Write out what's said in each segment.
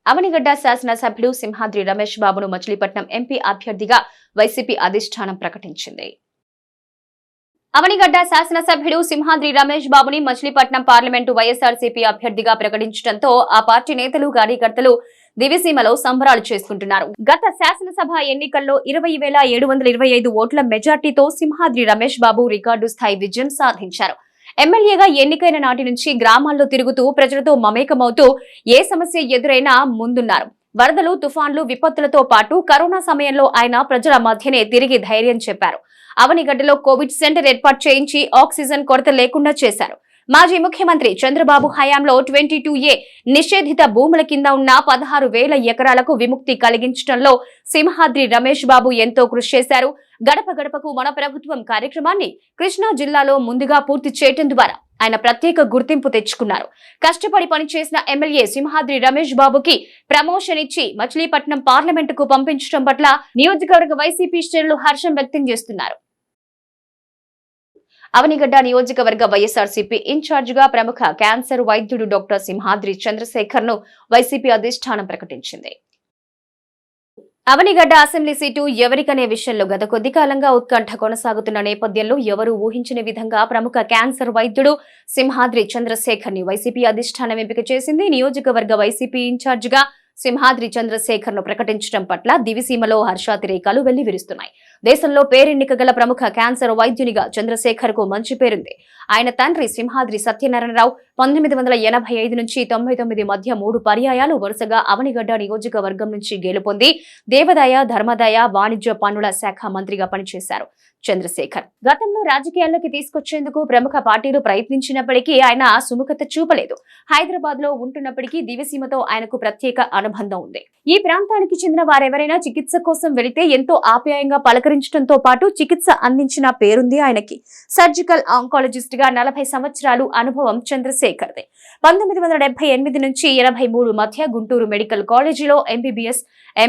అవనిగడ్డ శాసనసభ్యుడు సింహాద్రి రమేష్ బాబును మచిలీపట్నం ఎంపీ అభ్యర్థిగా వైసీపీ అధిష్టానం ప్రకటించింది. అవనిగడ్డ శాసనసభ్యుడు సింహాద్రి రమేష్ బాబుని మచిలీపట్నం పార్లమెంటు వైఎస్ఆర్సీపీ అభ్యర్థిగా ప్రకటించడంతో ఆ పార్టీ నేతలు కార్యకర్తలు దివిసీమలో సంబరాలు చేసుకుంటున్నారు. గత శాసనసభ ఎన్నికల్లో 20,725 ఓట్ల మెజార్టీతో సింహాద్రి రమేష్ బాబు రికార్డు స్థాయి విజయం సాధించారు. ఎమ్మెల్యేగా ఎన్నికైన నాటి నుంచి గ్రామాల్లో తిరుగుతూ ప్రజలతో మమేకమవుతూ ఏ సమస్య ఎదురైనా ముందున్నారు. వరదలు, తుఫాన్లు, విపత్తులతో పాటు కరోనా సమయంలో ఆయన ప్రజల మధ్యనే తిరిగి ధైర్యం చెప్పారు. అవనిగడ్డలో కోవిడ్ సెంటర్ ఏర్పాటు చేయించి ఆక్సిజన్ కొరత లేకుండా చేశారు. మాజీ ముఖ్యమంత్రి చంద్రబాబు హయాంలో 22A నిషేధిత భూముల కింద ఉన్న 16,000 ఎకరాలకు విముక్తి కలిగించడంలో సింహాద్రి రమేష్ బాబు ఎంతో కృషి చేశారు. గడప గడపకు మన ప్రభుత్వం కార్యక్రమాన్ని కృష్ణా జిల్లాలో ముందుగా పూర్తి చేయడం ద్వారా ఆయన ప్రత్యేక గుర్తింపు తెచ్చుకున్నారు. కష్టపడి పనిచేసిన ఎమ్మెల్యే సింహాద్రి రమేష్ బాబుకి ప్రమోషన్ ఇచ్చి మచిలీపట్నం పార్లమెంటుకు పంపించడం పట్ల నియోజకవర్గ వైసీపీ శ్రేణులు హర్షం వ్యక్తం చేస్తున్నారు. అవనిగడ్డ నియోజకవర్గ వైఎస్ఆర్సీపీ ఇన్ఛార్జిగా ప్రముఖ క్యాన్సర్ వైద్యుడు డాక్టర్ సింహాద్రి చంద్రశేఖర్ ను వైసీపీ అధిష్టానం ప్రకటించింది. అవనిగడ్డ అసెంబ్లీ సీటు ఎవరికనే విషయంలో గత కొద్ది కాలంగా ఉత్కంఠ కొనసాగుతున్న నేపథ్యంలో ఎవరూ ఊహించని విధంగా ప్రముఖ క్యాన్సర్ వైద్యుడు సింహాద్రి చంద్రశేఖర్ ని వైసీపీ అధిష్టానం ఎంపిక చేసింది. నియోజకవర్గ వైసీపీ ఇన్ఛార్జిగా సింహాద్రి చంద్రశేఖర్ ను ప్రకటించడం పట్ల దివిసీమలో హర్షాతిరేకాలు వెల్లివిరుస్తున్నాయి. దేశంలో పేరెన్నిక గల ప్రముఖ క్యాన్సర్ వైద్యునిగా చంద్రశేఖర్ కు మంచి పేరుంది. ఆయన తండ్రి సింహాద్రి సత్యనారాయణరావు 1985 నుంచి 99 మధ్య 3 పర్యాయాలు వరుసగా అవనిగడ్డ నియోజకవర్గం నుంచి గెలుపొంది దేవాదాయ, ధర్మాదాయ, వాణిజ్య పన్నుల శాఖ మంత్రిగా పనిచేశారు. చంద్రశేఖర్ గతంలో రాజకీయాల్లోకి తీసుకొచ్చేందుకు ప్రముఖ పార్టీలు ప్రయత్నించినప్పటికీ ఆయన సుముఖత చూపలేదు. హైదరాబాద్ లో ఉంటున్నప్పటికీ దివిసీమతో ఆయనకు ప్రత్యేక అనుబంధం ఉంది. ఈ ప్రాంతానికి చెందిన వారెవరైనా చికిత్స కోసం వెళితే ఎంతో ఆప్యాయంగా పలకరించడంతో పాటు చికిత్స అందించిన పేరుంది ఆయనకి. సర్జికల్ ఆంకాలజిస్ట్ గా 40 సంవత్సరాలు అనుభవం చంద్రశేఖర్ది. 1978 నుంచి 83 మధ్య గుంటూరు మెడికల్ కాలేజీలో MBBS,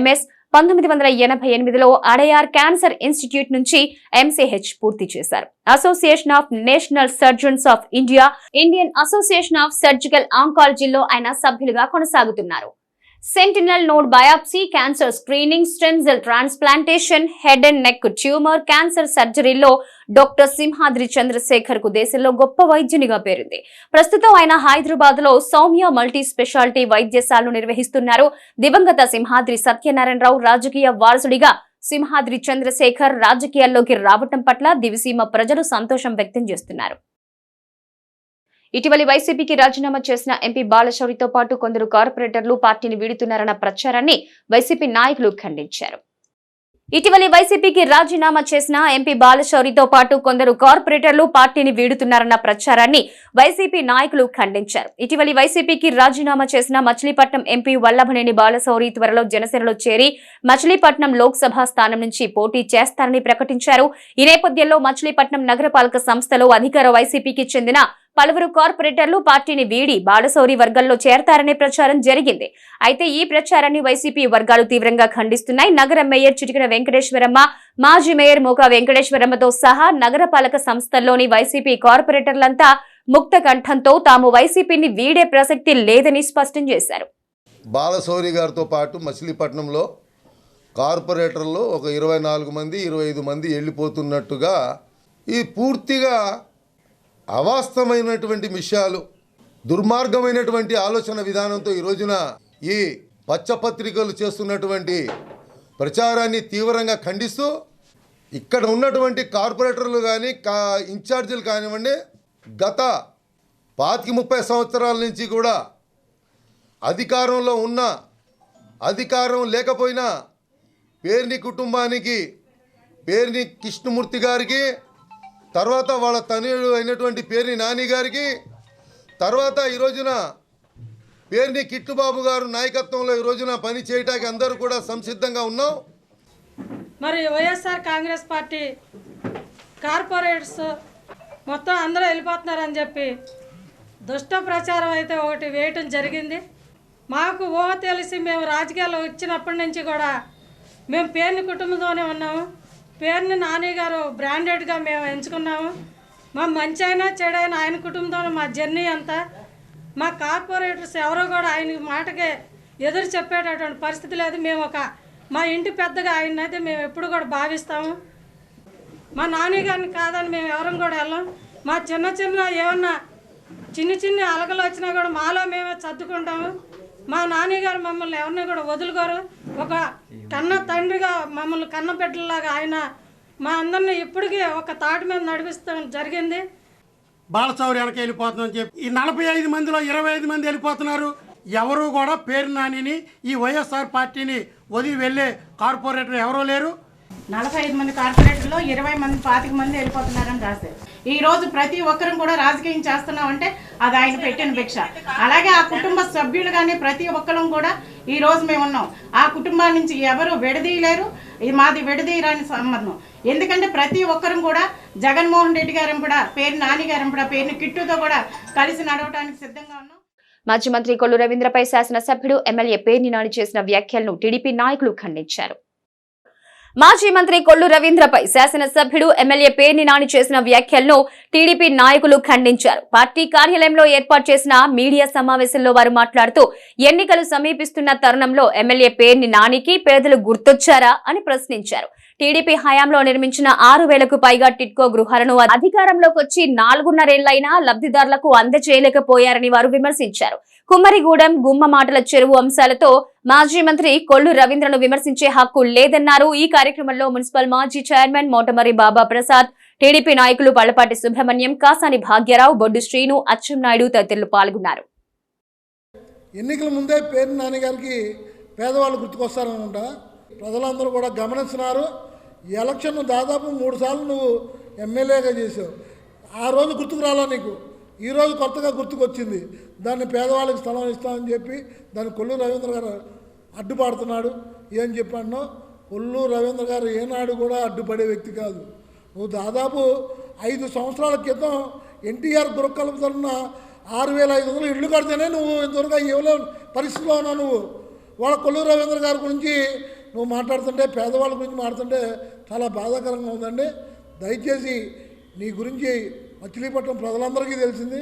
MS, 1988లో అడయార్ క్యాన్సర్ ఇన్స్టిట్యూట్ నుంచి MCH పూర్తి చేశారు. Association of national surgeons of India, Indian association of surgical ఆంకాలజీలో ఆయన సభ్యులుగా కొనసాగుతున్నారు. Sentinel node biopsy, cancer screening, stem cell transplantation, head and neck tumour cancer సర్జరీలో డాక్టర్ సింహాద్రి చంద్రశేఖర్ కు దేశంలో గొప్ప వైద్యునిగా పేరుంది. ప్రస్తుతం ఆయన హైదరాబాద్ లో సౌమ్య మల్టీ స్పెషాలిటీ వైద్యశాలను నిర్వహిస్తున్నారు. దివంగత సింహాద్రి సత్యనారాయణరావు రాజకీయ వారసుడిగా సింహాద్రి చంద్రశేఖర్ రాజకీయాల్లోకి రావటం పట్ల దివిసీమ ప్రజలు సంతోషం వ్యక్తం చేస్తున్నారు. ఇటీవలి వైసీపీకి రాజీనామా చేసిన ఎంపీ బాలశౌరితో పాటు కొందరు కార్పొరేటర్లు పార్టీని వీడుతున్నారన్న ప్రచారాన్ని వైసీపీ నాయకులు ఖండించారు. ఇటీవలి వైసీపీకి రాజీనామా చేసిన ఎంపీ బాలశౌరితో పాటు కొందరు కార్పొరేటర్లు పార్టీని వీడుతున్నారన్న ప్రచారాన్ని వైసీపీ నాయకులు ఖండించారు. ఇటీవలి వైసీపీకి రాజీనామా చేసిన మచిలీపట్నం ఎంపీ వల్లభనేని బాలశౌరి త్వరలో జనసేనలో చేరి మచిలీపట్నం లోక్సభ స్థానం నుంచి పోటీ చేస్తారని ప్రకటించారు. ఈ నేపథ్యంలో మచిలీపట్నం నగరపాలక సంస్థలో అధికార వైసీపీకి చెందిన పలువురు కార్పొరేటర్లు పార్టీని వీడి బాలశౌరి వర్గాల్లో చేరతారనే ప్రచారం జరిగింది. అయితే ఈ ప్రచారాన్ని వైసీపీ వర్గాలు తీవ్రంగా ఖండిస్తున్నాయి. నగర మేయర్ చిటికెన వెంకటేశ్వరమ్మ, మాజీ మేయర్ మోకా వెంకటేశ్వరమ్మతో సహా నగరపాలక సంస్థల్లోని వైసీపీ కార్పొరేటర్లంతా ముక్త కంఠంతో తాము వైసీపీని వీడే ప్రసక్తి లేదని స్పష్టం చేశారు. బాలశౌరి గారితో పాటు మచిలీపట్నంలో కార్పొరేటర్లు ఒక 24 మంది 25 మంది వెళ్ళిపోతున్నట్టుగా ఈ పూర్తిగా అవాస్తవమైనటువంటి విషయాలు, దుర్మార్గమైనటువంటి ఆలోచన విధానంతో ఈ రోజున ఈ పచ్చపత్రికలు చేస్తున్నటువంటి ప్రచారాన్ని తీవ్రంగా ఖండిస్తూ ఇక్కడ ఉన్నటువంటి కార్పొరేటర్లు కానీ ఇన్ఛార్జీలు కానివ్వండి, గత 25-30 సంవత్సరాల నుంచి కూడా అధికారంలో ఉన్న, అధికారం లేకపోయినా పేర్ని కుటుంబానికి, పేర్ని కృష్ణమూర్తి గారికి, తర్వాత వాళ్ళ తనయుడు అయినటువంటి పేర్ని నాని గారికి, తర్వాత ఈ రోజున పేర్ని కిట్టుబాబు గారు నాయకత్వంలో ఈ రోజున పని చేయడానికి అందరూ కూడా సంసిద్ధంగా ఉన్నాం. మరి వైఎస్ఆర్ కాంగ్రెస్ పార్టీ కార్పొరేట్స్ మొత్తం అందరూ వెళ్ళిపోతున్నారని చెప్పి దుష్ట ప్రచారం అయితే ఒకటి వేయటం జరిగింది. మాకు ఊహ తెలిసి మేము రాజకీయాల్లో వచ్చినప్పటి నుంచి కూడా మేము పేర్ని కుటుంబంతోనే ఉన్నాము. పేరుని నాని గారు బ్రాండెడ్గా మేము ఎంచుకున్నాము. మా మంచి అయినా చెడైనా ఆయన కుటుంబంతో మా జర్నీ అంతా. మా కార్పొరేటర్స్ ఎవరో కూడా ఆయన మాటకే ఎదురు చెప్పేటటువంటి పరిస్థితి లేదు. మేము మా ఇంటి పెద్దగా ఆయనైతే మేము ఎప్పుడు కూడా భావిస్తాము. మా నాన్నగారిని కాదని మేము ఎవరం కూడా వెళ్ళాం. మా చిన్న ఏమన్నా చిన్న అలకలు వచ్చినా కూడా మాలో మేమే సర్దుకుంటాము. మా నాన్నగారు మమ్మల్ని ఎవరిని కూడా వదులుకోరు. ఒక కన్న తండ్రిగా మమ్మల్ని కన్న బిడ్డలాగా ఆయన మా అందరినీ ఇప్పటికీ ఒక తాటి మీద నడిపిస్తాం జరిగింది. బాలచౌరి వెనక వెళ్ళిపోతుందని చెప్పి ఈ 45 మందిలో 25 మంది వెళ్ళిపోతున్నారు. ఎవరు కూడా పేరు నానిని ఈ వైఎస్ఆర్ పార్టీని వదిలి వెళ్ళే కార్పొరేటర్ ఎవరూ లేరు. 45 మంది కార్పొరేటర్లో 20 మంది 25 మంది వెళ్ళిపోతున్నారని రాశారు. ఈ రోజు ప్రతి ఒక్కరం కూడా రాజకీయం చేస్తున్నామంటే అది ఆయన పెట్టిన భిక్ష. అలాగే ఆ కుటుంబ సభ్యులు కానీ ప్రతి ఒక్కరం కూడా ఈ రోజు మేము ఉన్నాం. ఆ కుటుంబాల నుంచి ఎవరు విడదీయలేరు. ఇది మాది విడదీయరాని సంబంధం. ఎందుకంటే ప్రతి ఒక్కరం కూడా జగన్మోహన్ రెడ్డి గారు కూడా పేరు నాని గారు కూడా పేరుని కిట్టుతో కూడా కలిసి నడవడానికి సిద్ధంగా ఉన్నాం. మాజీ మంత్రి కొల్లు రవీంద్రపై శాసనసభ్యుడు ఎమ్మెల్యే పేర్ని నాని చేసిన వ్యాఖ్యలను టీడీపీ నాయకులు ఖండించారు. మాజీ మంత్రి కొల్లు రవీంద్రపై శాసనసభ్యుడు ఎమ్మెల్యే పేర్ని నాని చేసిన వ్యాఖ్యలను టీడీపీ నాయకులు ఖండించారు. పార్టీ కార్యాలయంలో ఏర్పాటు చేసిన మీడియా సమావేశంలో వారు మాట్లాడుతూ ఎన్నికలు సమీపిస్తున్న తరుణంలో ఎమ్మెల్యే పేర్ని నానికి పేదలు గుర్తొచ్చారా అని ప్రశ్నించారు. టీడీపీ హయాంలో నిర్మించిన 6,000కు పైగా టిట్కో గృహాలను అధికారంలోకి వచ్చి 4.5 లబ్ధిదారులకు అందజేయలేకపోయారని వారు విమర్శించారు. కుమ్మరిగూడెం గుమ్మ మాటల చెరువు అంశాలతో మాజీ మంత్రి కొల్లు రవీంద్రను విమర్శించే హక్కు లేదన్నారు. ఈ కార్యక్రమంలో మున్సిపల్ మాజీ చైర్మన్ మోటమరి బాబా ప్రసాద్, టీడీపీ నాయకులు పళ్లపాటి సుబ్రహ్మణ్యం, కాసాని భాగ్యరావు, బొడ్డు శ్రీను, అచ్చెన్నాయుడు తదితరులు పాల్గొన్నారు. ఎన్నికల ముందే పేర్ని నాని గారికి పేదవాళ్ళు గుర్తుకొస్తారనుకుంట. ప్రజలందరూ కూడా గమనిస్తున్నారు. ఎలక్షన్ దాదాపు 3 సార్లు నువ్వు ఎమ్మెల్యేగా చేసావు. ఆ రోజు గుర్తుకు రాలా నీకు. ఈరోజు కొత్తగా గుర్తుకొచ్చింది. దాన్ని పేదవాళ్ళకి స్థలం ఇస్తామని చెప్పి దాన్ని కొల్లు రవీంద్ర గారు అడ్డుపడుతున్నాడు. ఏం చెప్పాడో కొల్లు రవీంద్ర గారు ఏనాడు కూడా అడ్డుపడే వ్యక్తి కాదు. నువ్వు దాదాపు 5 సంవత్సరాల క్రితం ఎన్టీఆర్ గృహకల్ప తరఫున 6,500 ఇళ్ళు కడితేనే నువ్వు ఇంతవరకు ఇవ్వలేని పరిస్థితిలో ఉన్నావు. నువ్వు వాళ్ళ కొల్లు రవీంద్ర గారి గురించి నువ్వు మాట్లాడుతుంటే, పేదవాళ్ళ గురించి మాట్లాడుతుంటే చాలా బాధాకరంగా ఉందండి. దయచేసి నీ గురించి మచిలీపట్నం ప్రజలందరికీ తెలిసింది.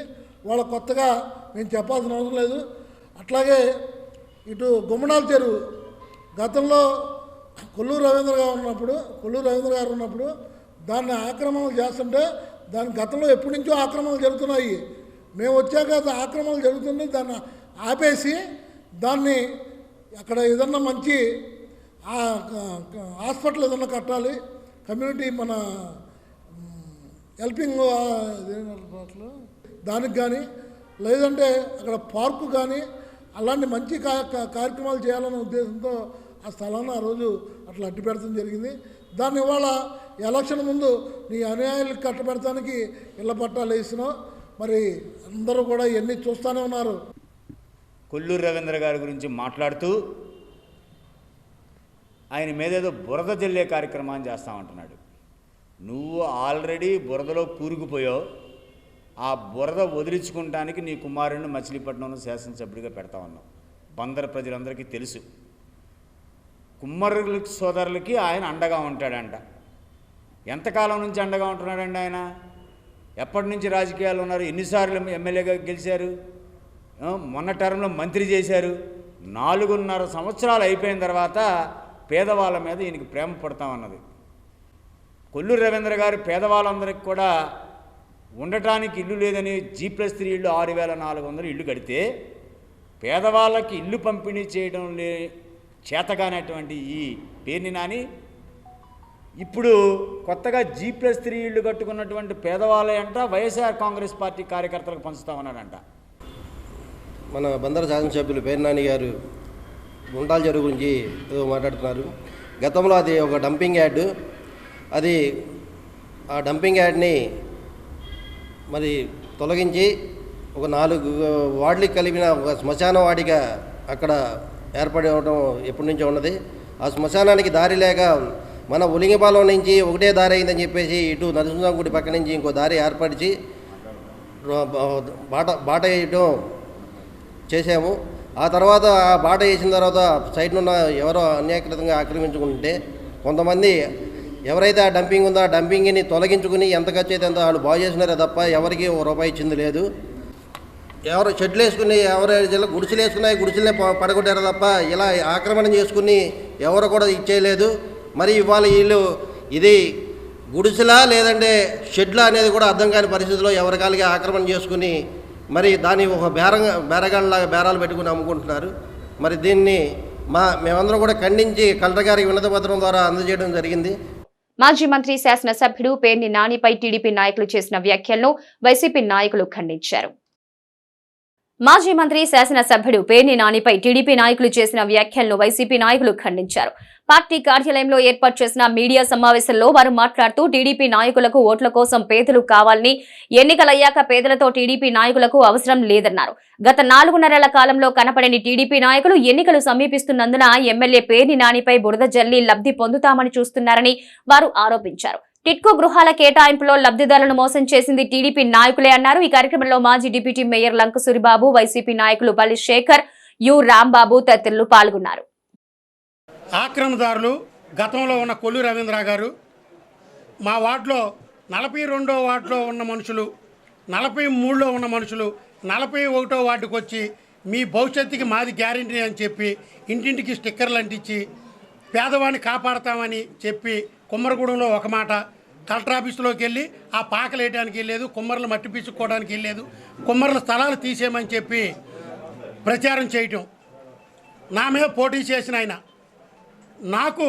వాళ్ళ కొత్తగా నేను చెప్పాల్సిన అవసరం లేదు. అట్లాగే ఇటు గుమ్మడాల చెరువు గతంలో కొల్లు రవీంద్ర గారు ఉన్నప్పుడు దాన్ని ఆక్రమణలు చేస్తుంటే దాని గతంలో ఎప్పటి నుంచో ఆక్రమణలు జరుగుతున్నాయి. మేము వచ్చాక ఆక్రమణలు జరుగుతుంది. దాన్ని ఆపేసి దాన్ని అక్కడ ఏదన్నా మంచి హాస్పిటల్ ఏదన్నా కట్టాలి, కమ్యూనిటీ మన హెల్పింగ్ దానికి కానీ, లేదంటే అక్కడ పార్కు కానీ అలాంటి మంచి కార్యక్రమాలు చేయాలనే ఉద్దేశంతో ఆ స్థలాన్ని ఆ రోజు అట్లా అడ్డు పెడతాం జరిగింది. దాన్ని ఇవాళ ఎలక్షన్ ముందు నీ అన్యాయాలు కట్టబెడతానికి ఇళ్ల పట్టాలు వేసినావు. మరి అందరూ కూడా ఇవన్నీ చూస్తూనే ఉన్నారు. కొల్లు రవీంద్ర గారి గురించి మాట్లాడుతూ ఆయన మీద ఏదో బురద జల్లే కార్యక్రమాన్ని చేస్తామంటున్నాడు. నువ్వు ఆల్రెడీ బురదలో కూరుకుపోయావు. ఆ బురద వదిలించుకోవడానికి నీ కుమారుడిని మచిలీపట్నంలో శాసనసభ్యుడిగా పెడతా ఉన్నావు. బందర్ ప్రజలందరికీ తెలుసు. కుమ్మరుల సోదరులకి ఆయన అండగా ఉంటాడంట. ఎంతకాలం నుంచి అండగా ఉంటున్నాడండి ఆయన? ఎప్పటి నుంచి రాజకీయాలు ఉన్నారు? ఎన్నిసార్లు ఎమ్మెల్యేగా గెలిచారు? మొన్న టర్మ్లో మంత్రి చేశారు. 4.5 సంవత్సరాలు అయిపోయిన తర్వాత పేదవాళ్ళ మీద ఈయనకి ప్రేమ పడతామన్నది. కొల్లు రవీంద్ర గారు పేదవాళ్ళందరికీ కూడా ఉండటానికి ఇల్లు లేదని G+3 ఇళ్ళు 6,400 ఇళ్ళు కడితే పేదవాళ్ళకి ఇల్లు పంపిణీ చేయడం చేతగానటువంటి ఈ పేర్ని నాని ఇప్పుడు కొత్తగా G+3 ఇళ్ళు కట్టుకున్నటువంటి పేదవాళ్ళంట వైఎస్ఆర్ కాంగ్రెస్ పార్టీ కార్యకర్తలకు పంచుతామన్నాడంట. మన బందర్ శాసనసభ్యులు పేర్ని నాని గారు గుంటాల చెరువు గురించి ఏదో మాట్లాడుతున్నారు. గతంలో అది ఒక డంపింగ్ యార్డు. అది ఆ డంపింగ్ యార్డ్ని మరి తొలగించి ఒక 4 వార్డులకు కలిపిన ఒక శ్మశాన వాడిగా అక్కడ ఏర్పడి ఉండటం ఎప్పటి నుంచో ఉన్నది. ఆ శ్మశానానికి దారి లేక మన ఉలింగపాలెం నుంచి ఒకటే దారి అయిందని చెప్పేసి ఇటు నరసింహగుడి పక్క నుంచి ఇంకో దారి ఏర్పరిచి బాట వేయటం చేసాము. ఆ తర్వాత ఆ బాట వేసిన తర్వాత సైడ్ ఉన్న ఎవరో అన్యాయకృతంగా ఆక్రమించుకుంటే కొంతమంది ఎవరైతే ఆ డంపింగ్ ఉందో ఆ డంపింగ్ని తొలగించుకుని ఎంత ఖర్చు అయితే అంత వాళ్ళు బాగు చేసినారే తప్ప ఎవరికి ₹1 ఇచ్చింది లేదు. ఎవరు షెడ్లు వేసుకుని ఎవరు గుడిసెలు వేసుకున్నాయి గుడిసెలనే పడగొట్టారు తప్ప ఇలా ఆక్రమణ చేసుకుని ఎవరు కూడా ఇచ్చేయలేదు. మరి ఇవాళ వీళ్ళు ఇది గుడిసెలా లేదంటే షెడ్లా అనేది కూడా అర్థం కాని పరిస్థితిలో ఎవరికాలిగా ఆక్రమణ చేసుకుని మరి దాన్ని ఒక బేరగాళ్ళలాగా బేరాలు పెట్టుకుని అమ్ముకుంటున్నారు. మరి దీన్ని మేమందరం కూడా ఖండించి కలెక్టర్ గారికి వినతి పత్రం ద్వారా అందజేయడం జరిగింది. మాజీ మంత్రి శాసనసభ్యుడు పేర్ని నానిపై టీడీపీ నాయకులు చేసిన వ్యాఖ్యలను వైసీపీ నాయకులు ఖండించారు. మాజీ మంత్రి శాసనసభ్యుడు పేర్ని నానిపై టీడీపీ నాయకులు చేసిన వ్యాఖ్యలను వైసీపీ నాయకులు ఖండించారు. పార్టీ కార్యాలయంలో ఏర్పాటు చేసిన మీడియా సమావేశంలో వారు మాట్లాడుతూ టీడీపీ నాయకులకు ఓట్ల కోసం పేదలు కావాలని, ఎన్నికలయ్యాక పేదలతో టీడీపీ నాయకులకు అవసరం లేదన్నారు. గత 4 నెలల కాలంలో కనపడని టీడీపీ నాయకులు ఎన్నికలు సమీపిస్తున్నందున ఎమ్మెల్యే పేర్ని నానిపై బురద జల్లి లబ్ధి పొందుతామని చూస్తున్నారని వారు ఆరోపించారు. టిట్కో గృహాల కేటాయింపులో లబ్ధిదారులను మోసం చేసింది టీడీపీ నాయకులే అన్నారు. ఈ కార్యక్రమంలో మాజీ డిప్యూటీ మేయర్ లంక సూరిబాబు, వైసీపీ నాయకులు పల్లి శేఖర్, యు రాంబాబు తదితరులు పాల్గొన్నారు. ఆక్రమణదారులు గతంలో ఉన్న కొల్లు రవీంద్ర గారు, మా వార్డులో 42వ వార్డులో ఉన్న మనుషులు, 43లో ఉన్న మనుషులు 41వ వార్డుకు వచ్చి మీ భవిష్యత్తుకి మాది గ్యారెంటీ అని చెప్పి ఇంటింటికి స్టిక్కర్లు అంటించి పేదవాడిని కాపాడతామని చెప్పి కుమ్మరగూడెంలో ఒక మాట, కలెక్టర్ ఆఫీసులోకి వెళ్ళి ఆ పాకలు వేయడానికి వెళ్ళలేదు, కుమ్మర్లు మట్టి పీచుకోవడానికి వెళ్ళలేదు, కుమ్మర్ల స్థలాలు తీసేయమని చెప్పి ప్రచారం చేయటం, నా మీద పోటీ చేసిన ఆయన నాకు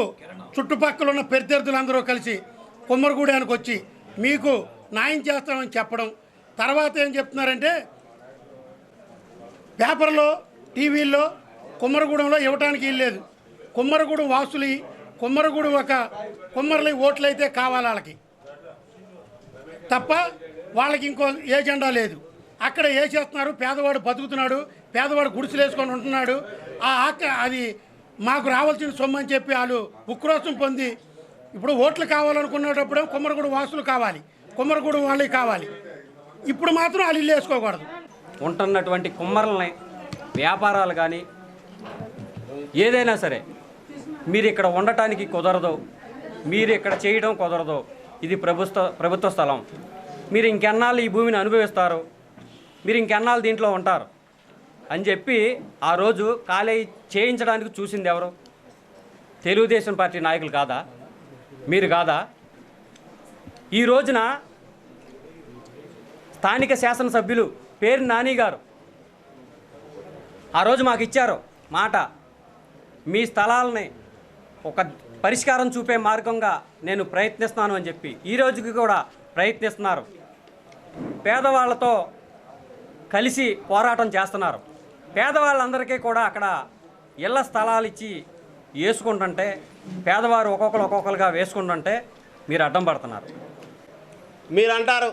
చుట్టుపక్కల ఉన్న ప్రత్యర్థులందరూ కలిసి కుమ్మరగూడెనికి వచ్చి మీకు న్యాయం చేస్తామని చెప్పడం. తర్వాత ఏం చెప్తున్నారంటే పేపర్లో టీవీల్లో కుమ్మరగూడెంలో ఇవ్వటానికి వెళ్ళలేదు, కుమ్మరగూడెం వాసులు కుమ్మరగూడెం ఒక కుమ్మర్లు ఓట్లయితే కావాలి వాళ్ళకి తప్ప వాళ్ళకి ఇంకో ఏజెండా లేదు. అక్కడ ఏ చేస్తున్నారు, పేదవాడు బతుకుతున్నాడు, పేదవాడు గుడిసెలు వేసుకొని ఉంటున్నాడు, అది మాకు రావాల్సిన సొమ్ము అని చెప్పి వాళ్ళు ఉక్రోషం పొంది ఇప్పుడు ఓట్లు కావాలనుకునేటప్పుడే కుమ్మరగూడెం వాసులు కావాలి, కుమ్మరగూడెం వాళ్ళకి కావాలి, ఇప్పుడు మాత్రం వాళ్ళు ఇల్లు వేసుకోకూడదు. ఉంటున్నటువంటి కుమ్మర్లని వ్యాపారాలు కానీ ఏదైనా సరే మీరు ఇక్కడ ఉండటానికి కుదరదు, మీరు ఇక్కడ చేయడం కుదరదు, ఇది ప్రభుత్వ స్థలం, మీరు ఇంకెన్నాళ్ళు ఈ భూమిని అనుభవిస్తారు, మీరు ఇంకెన్నాళ్ళు దీంట్లో ఉంటారు అని చెప్పి ఆ రోజు ఖాళీ చేయించడానికి చూసింది ఎవరు? తెలుగుదేశం పార్టీ నాయకులు కాదా? మీరు కాదా? ఈ రోజున స్థానిక శాసనసభ్యులు పేర్ని నాని గారు ఆ రోజు మాకు ఇచ్చారు మాట, మీ స్థలాలని ఒక పరిష్కారం చూపే మార్గంగా నేను ప్రయత్నిస్తున్నాను అని చెప్పి ఈ రోజుకి కూడా ప్రయత్నిస్తున్నారు. పేదవాళ్లతో కలిసి పోరాటం చేస్తున్నారు. పేదవాళ్ళందరికీ కూడా అక్కడ ఇళ్ల స్థలాలు ఇచ్చి వేసుకుంటుంటే పేదవారు ఒక్కొక్కరుగా వేసుకుంటుంటే మీరు అడ్డం పడుతున్నారు. మీరు అంటారు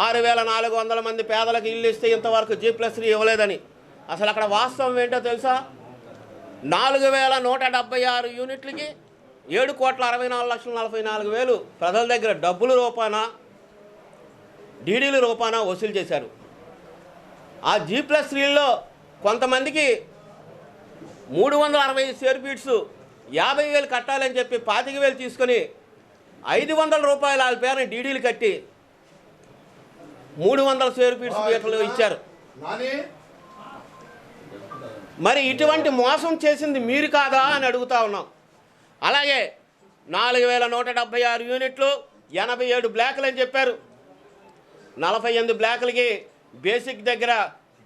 6400 మంది పేదలకు ఇల్లు ఇస్తే ఇంతవరకు G+3 ఇవ్వలేదని. అసలు అక్కడ వాస్తవం ఏంటో తెలుసా? 4176 యూనిట్లకి 7,64,44,000 ప్రజల దగ్గర డబ్బుల రూపాన డీడీల రూపాన వసూలు చేశారు. ఆ G+3లో కొంతమందికి 360 స్క్వేర్ ఫీట్స్ 50,000 కట్టాలని చెప్పి 25,000 తీసుకొని 500 రూపాయలు వాళ్ళ పేరుని డీడీలు కట్టి 300 స్క్వేర్ ఫీట్స్ పీటలు ఇచ్చారు. మరి ఇటువంటి మోసం చేసింది మీరు కాదా అని అడుగుతా ఉన్నాం. అలాగే 4,176 యూనిట్లు 87 బ్లాకులు అని చెప్పారు. 48 బ్లాకులకి బేసిక్ దగ్గర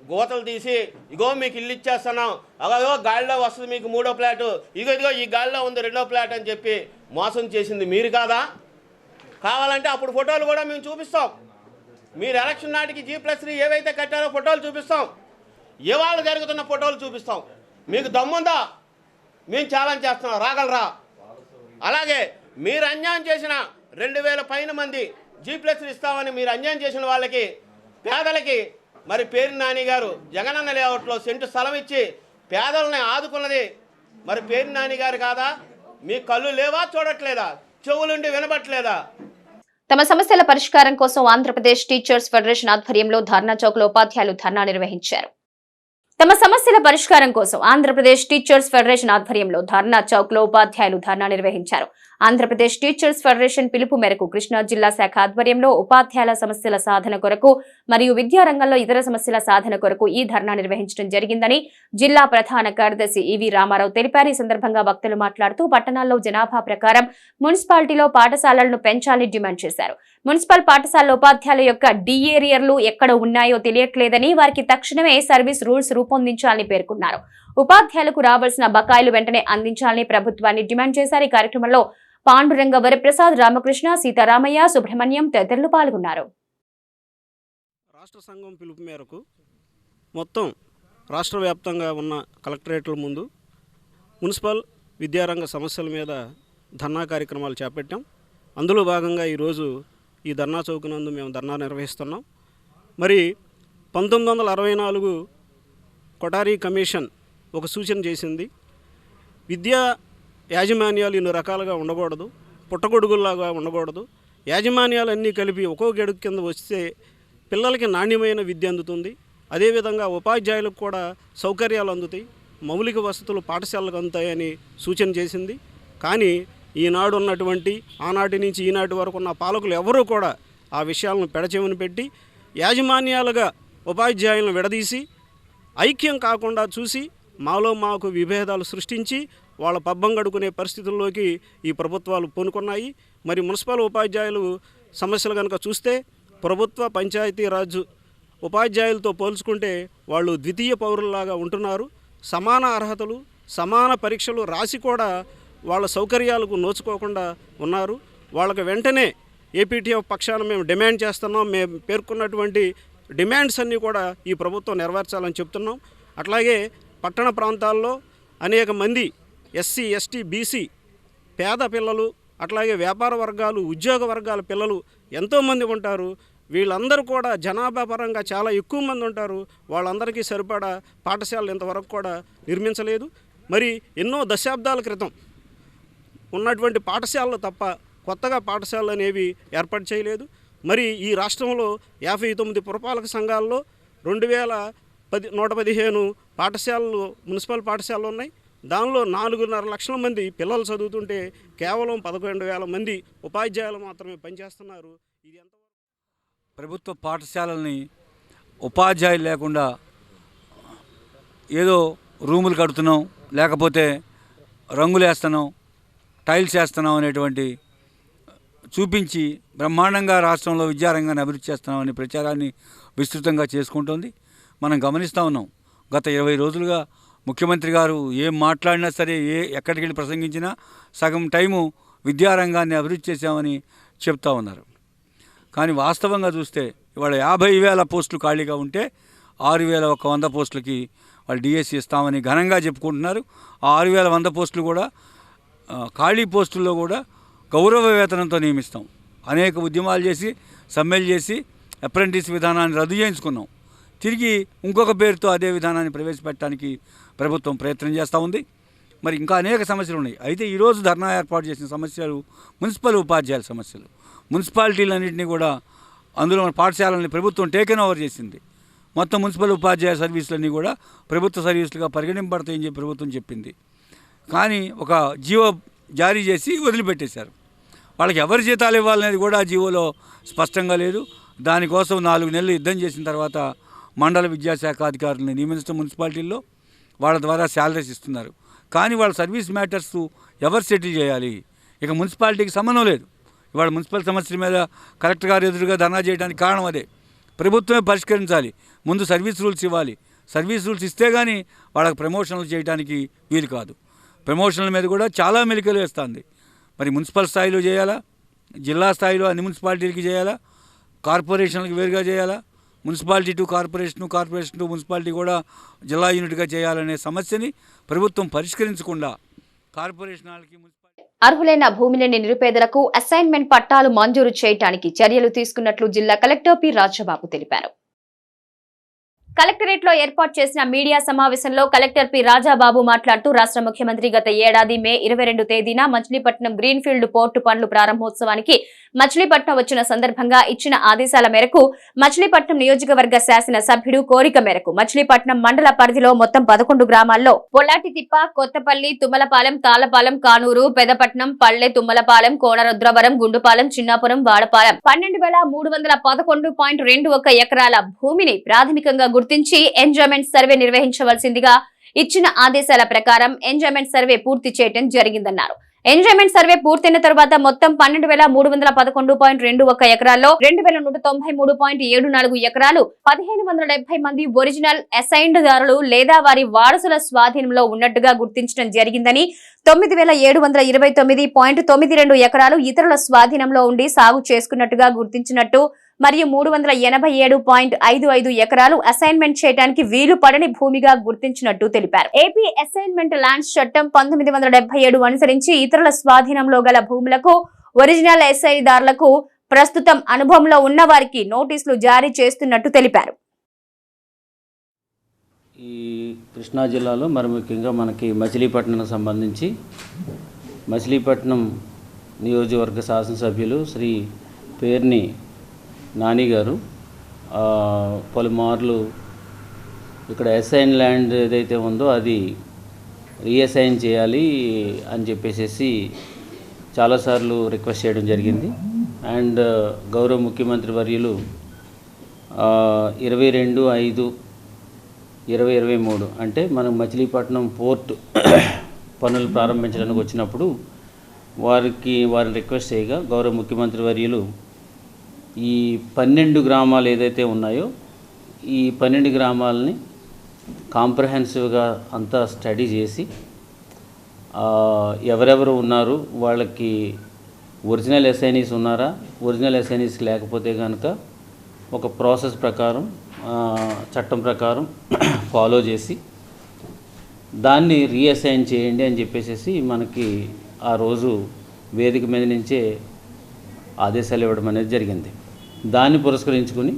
గోతలు తీసి ఇగో మీకు ఇల్లు ఇచ్చేస్తున్నాం, అగో గాలిలో వస్తుంది మీకు 3వ ఫ్లాటు, ఇదిగో ఈ గాలిలో ఉంది 2వ ఫ్లాట్ అని చెప్పి మోసం చేసింది మీరు కాదా? కావాలంటే అప్పుడు ఫోటోలు కూడా మేము చూపిస్తాం. మీరు ఎలక్షన్ నాటికి G+3 ఏవైతే కట్టారో ఫోటోలు చూపిస్తాం, ఇవాళ జరుగుతున్న ఫోటోలు చూపిస్తాం. మీకు దమ్ముందా? మేము ఛాలెంజ్ చేస్తున్నాం, రాగలరా? అలాగే మీరు అన్యాయం చేసిన 2,000 పైన మంది G+3 ఇస్తామని మీరు అన్యాయం చేసిన వాళ్ళకి పేదలకి మరి పేర్ని నాని గారు జగనన్న లేఅవుట్లో సెంటు స్థలం ఇచ్చి పేదలని ఆదుకున్నది మరి పేర్ని నాని గారు కాదా? మీ కళ్ళు లేవా, చూడట్లేదా, చెవులుండి వినబట్లేదా? తమ సమస్యల పరిష్కారం కోసం ఆంధ్రప్రదేశ్ టీచర్స్ ఫెడరేషన్ ఆధ్వర్యంలో ధర్నా చౌక్లో ఉపాధ్యాయులు ధర్నా నిర్వహించారు. తమ సమస్యల పరిష్కారం కోసం ఆంధ్రప్రదేశ్ టీచర్స్ ఫెడరేషన్ ఆధ్వర్యంలో ధర్నా చౌక్లో ఉపాధ్యాయులు ధర్నా నిర్వహించారు. ఆంధ్రప్రదేశ్ టీచర్స్ ఫెడరేషన్ పిలుపు మేరకు కృష్ణా జిల్లా శాఖ ఆధ్వర్యంలో ఉపాధ్యాయుల సమస్యల సాధన కొరకు మరియు విద్యారంగంలో ఇతర సమస్యల సాధన కొరకు ఈ ధర్నా నిర్వహించడం జరిగిందని జిల్లా ప్రధాన కార్యదర్శి ఈవీ రామారావు తెలిపారు. ఈ సందర్భంగా వక్తలు మాట్లాడుతూ పట్టణాల్లో జనాభా ప్రకారం మున్సిపాలిటీలో పాఠశాలలను పెంచాలని డిమాండ్ చేశారు. మున్సిపల్ పాఠశాల ఉపాధ్యాయుల యొక్క డిఏరియర్లు ఎక్కడ ఉన్నాయో తెలియట్లేదని, వారికి తక్షణమే సర్వీస్ రూల్స్ రూపొందించాలని పేర్కొన్నారు. ఉపాధ్యాయులకు రావాల్సిన బకాయిలు వెంటనే అందించాలని ప్రభుత్వాన్ని డిమాండ్ చేశారు. ఈ కార్యక్రమంలో పాండురంగ వరప్రసాద్, రామకృష్ణ, సీతారామయ్య, సుబ్రహ్మణ్యం తదితరులు పాల్గొన్నారు. రాష్ట్ర సంఘం పిలుపు మేరకు మొత్తం రాష్ట్ర వ్యాప్తంగా ఉన్న కలెక్టరేట్ల ముందు మున్సిపల్ విద్యారంగ సమస్యల మీద ధర్నా కార్యక్రమాలు చేపట్టాం. అందులో భాగంగా ఈరోజు ఈ ధర్నా చౌక్ నందు మేము ధర్నా నిర్వహిస్తున్నాం. మరి 1964 కొఠారీ కమిషన్ ఒక సూచన చేసింది. విద్యా యాజమాన్యాలు ఇన్ని రకాలుగా ఉండకూడదు, పుట్టగొడుగుల్లాగా ఉండకూడదు. యాజమాన్యాలన్నీ కలిపి ఒక్కో గడుగు కింద వస్తే పిల్లలకి నాణ్యమైన విద్య అందుతుంది. అదేవిధంగా ఉపాధ్యాయులకు కూడా సౌకర్యాలు అందుతాయి, మౌలిక వసతులు పాఠశాలకు అందుతాయని సూచన చేసింది. కానీ ఈనాడు ఉన్నటువంటి ఆనాటి నుంచి ఈనాటి వరకు ఉన్న పాలకులు ఎవరూ కూడా ఆ విషయాలను పెడచెవిన పెట్టి యాజమాన్యాలుగా ఉపాధ్యాయులను విడదీసి ఐక్యం కాకుండా చూసి మాకు విభేదాలు సృష్టించి వాళ్ళ పబ్బం గడుకునే పరిస్థితుల్లోకి ఈ ప్రభుత్వాలు పూనుకున్నాయి. మరి మున్సిపల్ ఉపాధ్యాయులు సమస్యలు కనుక చూస్తే ప్రభుత్వ పంచాయతీరాజ్ ఉపాధ్యాయులతో పోల్చుకుంటే వాళ్ళు ద్వితీయ పౌరుల్లాగా ఉంటున్నారు. సమాన అర్హతలు, సమాన పరీక్షలు రాసి కూడా వాళ్ళ సౌకర్యాలకు నోచుకోకుండా ఉన్నారు. వాళ్ళకి వెంటనే ఏపీటీఎఫ్ పక్షాన మేము డిమాండ్ చేస్తున్నాం. మేము పేర్కొన్నటువంటి డిమాండ్స్ అన్నీ కూడా ఈ ప్రభుత్వం నెరవేర్చాలని చెప్తున్నాం. అట్లాగే పట్టణ ప్రాంతాల్లో అనేక మంది ఎస్సీ, ఎస్టీ, బీసీ పేద పిల్లలు, అట్లాగే వ్యాపార వర్గాలు, ఉద్యోగ వర్గాల పిల్లలు ఎంతోమంది ఉంటారు. వీళ్ళందరూ కూడా జనాభా పరంగా చాలా ఎక్కువ మంది ఉంటారు. వాళ్ళందరికీ సరిపడా పాఠశాలలు ఇంతవరకు కూడా నిర్మించలేదు. మరి ఎన్నో దశాబ్దాల క్రితం ఉన్నటువంటి పాఠశాలలు తప్ప కొత్తగా పాఠశాలలు అనేవి ఏర్పాటు చేయలేదు. మరి ఈ రాష్ట్రంలో 59 పురపాలక సంఘాల్లో 115 పాఠశాలలు మున్సిపల్ పాఠశాలలు ఉన్నాయి. దానిలో 4.5 లక్షల మంది పిల్లలు చదువుతుంటే కేవలం 11,000 మంది ఉపాధ్యాయులు మాత్రమే పనిచేస్తున్నారు. ఇది ఎంతవరకు ప్రభుత్వ పాఠశాలల్ని ఉపాధ్యాయులు లేకుండా ఏదో రూములు కడుతున్నాం, లేకపోతే రంగులు వేస్తున్నాం, టైల్స్ వేస్తున్నాం అనేటువంటి చూపించి బ్రహ్మాండంగా రాష్ట్రంలో విద్యారంగాన్ని అభివృద్ధి చేస్తున్నామని ప్రచారాన్ని విస్తృతంగా చేసుకుంటోంది. మనం గమనిస్తూ ఉన్నాం. గత 20 రోజులుగా ముఖ్యమంత్రి గారు ఏం మాట్లాడినా సరే, ఎక్కడికి వెళ్ళి ప్రసంగించినా సగం టైము విద్యారంగాన్ని అభివృద్ధి చేశామని చెప్తా ఉన్నారు. కానీ వాస్తవంగా చూస్తే ఇవాళ 50,000 పోస్టులు ఖాళీగా ఉంటే 6,100 పోస్టులకి వాళ్ళు డిఎస్సి ఇస్తామని ఘనంగా చెప్పుకుంటున్నారు. ఆ 6,100 పోస్టులు కూడా ఖాళీ పోస్టుల్లో కూడా గౌరవ వేతనంతో నియమిస్తాం. అనేక ఉద్యమాలు చేసి, సమ్మెలు చేసి అప్రెంటిస్ విధానాన్ని రద్దు చేయించుకున్నాం. తిరిగి ఇంకొక పేరుతో అదే విధానాన్ని ప్రవేశపెట్టడానికి ప్రభుత్వం ప్రయత్నం చేస్తూ ఉంది. మరి ఇంకా అనేక సమస్యలు ఉన్నాయి. అయితే ఈరోజు ధర్నా ఏర్పాటు చేసిన సమస్యలు మున్సిపల్ ఉపాధ్యాయుల సమస్యలు. మున్సిపాలిటీలన్నింటినీ కూడా అందులో పాఠశాలని ప్రభుత్వం టేకెన్ ఓవర్ చేసింది. మొత్తం మున్సిపల్ ఉపాధ్యాయ సర్వీసులన్నీ కూడా ప్రభుత్వ సర్వీసులుగా పరిగణింపబడతాయని చెప్పి ప్రభుత్వం చెప్పింది. కానీ ఒక జీవో జారీ చేసి వదిలిపెట్టేశారు. వాళ్ళకి ఎవరి జీతాలు ఇవ్వాలనేది కూడా జీవోలో స్పష్టంగా లేదు. దానికోసం 4 నెలలు యుద్ధం చేసిన తర్వాత మండల విద్యాశాఖ అధికారులను నియమించడం మున్సిపాలిటీల్లో వాళ్ళ ద్వారా శాలరీస్ ఇస్తున్నారు. కానీ వాళ్ళ సర్వీస్ మ్యాటర్స్ ఎవరు సెటిల్ చేయాలి? ఇక మున్సిపాలిటీకి సంబంధం లేదు. ఇవాళ మున్సిపల్ సమస్యల మీద కలెక్టర్ గారు ఎదురుగా ధర్నా చేయడానికి కారణం అదే. ప్రభుత్వమే పరిష్కరించాలి. ముందు సర్వీస్ రూల్స్ ఇవ్వాలి. సర్వీస్ రూల్స్ ఇస్తే కానీ వాళ్ళకి ప్రమోషన్లు చేయడానికి వీలు కాదు. ప్రమోషన్ల మీద కూడా చాలా మెలికలు వేస్తుంది. మరి మున్సిపల్ స్థాయిలో చేయాలా, జిల్లా స్థాయిలో అన్ని మున్సిపాలిటీలకి చేయాలా, కార్పొరేషన్లకు వేరుగా చేయాలా, municipality to corporation, corporation to municipality కూడా జిల్లా యూనిట్గా చేయాలనే సమస్యని ప్రభుత్వం పరిష్కరించకుండా కార్పొరేషన్ వాళ్ళకి అర్హులైన భూమి లేని నిరుపేదలకు అసైన్మెంట్ పట్టాలు మంజూరు చేయడానికి చర్యలు తీసుకున్నట్లు జిల్లా కలెక్టర్ పి రాజబాబు తెలిపారు. కలెక్టరేట్ లో ఏర్పాటు చేసిన మీడియా సమావేశంలో కలెక్టర్ పి రాజాబాబు మాట్లాడుతూ రాష్ట్ర ముఖ్యమంత్రి గత ఏడాది మే 22 తేదీన మచిలీపట్నం గ్రీన్ఫీల్డ్ పోర్టు పనులు ప్రారంభోత్సవానికి మచిలీపట్నం వచ్చిన సందర్భంగా ఇచ్చిన ఆదేశాల మేరకు మచిలీపట్నం నియోజకవర్గ శాసన సభ్యుడు కోరిక మేరకు మచిలీపట్నం మండల పరిధిలో మొత్తం 11 గ్రామాల్లో పొల్లాటితిప్ప, కొత్తపల్లి, తుమ్మలపాలెం, తాళ్లపాలెం, కానూరు, పెదపట్నం, పల్లె, తుమ్మలపాలెం, కోనరుద్రవరం, గుండుపాలెం, చిన్నాపురం, వాడపాలెం 12,311.21 ఎకరాల భూమిని ప్రాథమికంగా గుర్తించి ఎంజాయ్మెంట్ సర్వే నిర్వహించవలసిందిగా ఇచ్చిన ఆదేశాల ప్రకారం ఎంజాయ్మెంట్ సర్వే పూర్తి చేయడం జరిగిందన్నారు. ఎంజాయ్మెంట్ సర్వే పూర్తయిన తర్వాత మొత్తం 12,311.21 ఎకరాల్లో 2,193.74 ఎకరాలు 1,570 మంది ఒరిజినల్ అసైన్డ్ దారులు లేదా వారి వారసుల స్వాధీనంలో ఉన్నట్టుగా గుర్తించడం జరిగిందని, 9,729.92 ఎకరాలు ఇతరుల స్వాధీనంలో ఉండి సాగు చేసుకున్నట్టుగా గుర్తించినట్టు మరియు 387.55 ఎకరాలు అసైన్మెంట్ చేయడానికి వీలు పడని భూమిగా గుర్తించినట్టు తెలిపారు. ఏపీ అసైన్మెంట్ ల్యాండ్స్ చట్టం 1977 అనుసరించి ఇతరుల స్వాధీనంలో గల భూములకు ఒరిజినల్ ఎస్ఐదారులకు ప్రస్తుతం అనుభవంలో ఉన్న వారికి నోటీసులు జారీ చేస్తున్నట్టు తెలిపారు. ఈ కృష్ణా జిల్లాలో మరి ముఖ్యంగా మనకి మచిలీపట్నం సంబంధించి మచిలీపట్నం నియోజకవర్గ శాసనసభ్యులు శ్రీ పేర్ని నాని గారు పలుమార్లు ఇక్కడ అసైన్ ల్యాండ్ ఏదైతే ఉందో అది రీఅసైన్ చేయాలి అని చెప్పేసి చాలాసార్లు రిక్వెస్ట్ చేయడం జరిగింది. అండ్ గౌరవ ముఖ్యమంత్రి వర్యులు 22/5/2023 అంటే మనం మచిలీపట్నం పోర్ట్ పనులు ప్రారంభించడానికి వచ్చినప్పుడు వారిని రిక్వెస్ట్ చేయగా గౌరవ ముఖ్యమంత్రి వర్యులు ఈ 12 గ్రామాలు ఏదైతే ఉన్నాయో ఈ 12 గ్రామాలని కాంప్రహెన్సివ్గా అంతా స్టడీ చేసి ఎవరెవరు ఉన్నారు, వాళ్ళకి ఒరిజినల్ అసైనీస్ ఉన్నారా, ఒరిజినల్ అసైనీస్ లేకపోతే కనుక ఒక ప్రాసెస్ ప్రకారం చట్టం ప్రకారం ఫాలో చేసి దాన్ని రీఅసైన్ చేయండి అని చెప్పేసి మనకి ఆ రోజు వేదిక మీద నుంచే ఆదేశాలు ఇవ్వడం అనేది జరిగింది. దాన్ని పురస్కరించుకుని